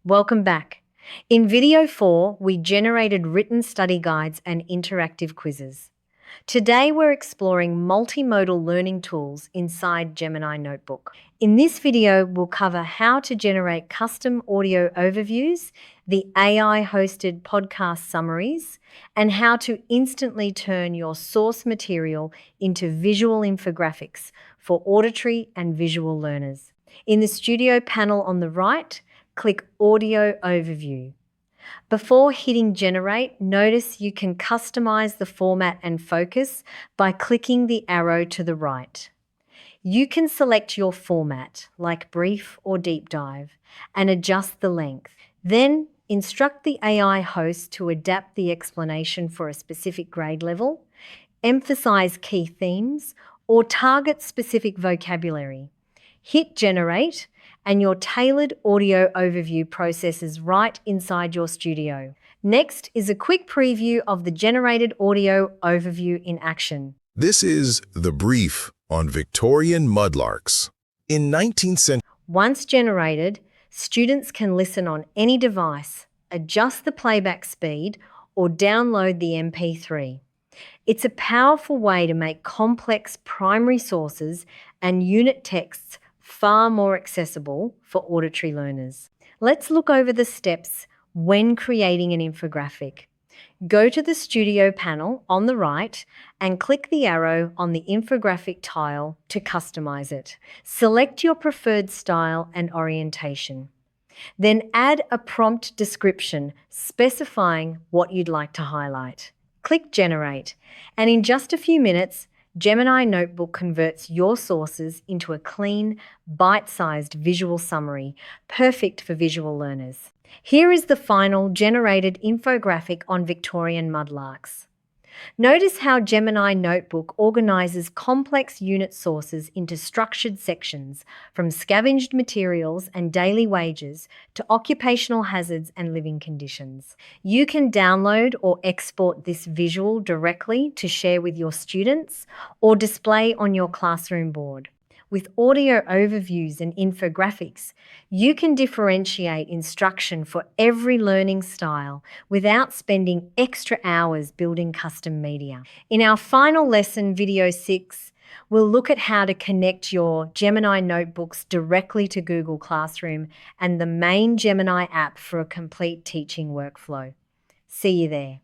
Welcome back. In video 4, we generated written study guides and interactive quizzes. Today we're exploring multimodal learning tools inside Gemini Notebook. In this video, we'll cover how to generate custom audio overviews, the AI-hosted podcast summaries, and how to instantly turn your source material into visual infographics for auditory and visual learners. In the studio panel on the right, click Audio Overview. Before hitting Generate, notice you can customize the format and focus by clicking the arrow to the right. You can select your format, like brief or deep dive, and adjust the length. Then, instruct the AI host to adapt the explanation for a specific grade level, emphasize key themes, or target specific vocabulary. Hit Generate, and your tailored audio overview processes right inside your studio. Next is a quick preview of the generated audio overview in action. This is the brief on Victorian mudlarks. In 19th century, Once generated, students can listen on any device, adjust the playback speed, or download the MP3. It's a powerful way to make complex primary sources and unit texts far more accessible for auditory learners. Let's look over the steps when creating an infographic. Go to the Studio panel on the right and click the arrow on the infographic tile to customize it. Select your preferred style and orientation. Then add a prompt description specifying what you'd like to highlight. Click Generate, and in just a few minutes, Gemini Notebook converts your sources into a clean, bite-sized visual summary, perfect for visual learners. Here is the final generated infographic on Victorian mudlarks. Notice how Gemini Notebook organizes complex unit sources into structured sections, from scavenged materials and daily wages to occupational hazards and living conditions. You can download or export this visual directly to share with your students or display on your classroom board. With audio overviews and infographics, you can differentiate instruction for every learning style without spending extra hours building custom media. In our final lesson, video 6, we'll look at how to connect your Gemini notebooks directly to Google Classroom and the main Gemini app for a complete teaching workflow. See you there.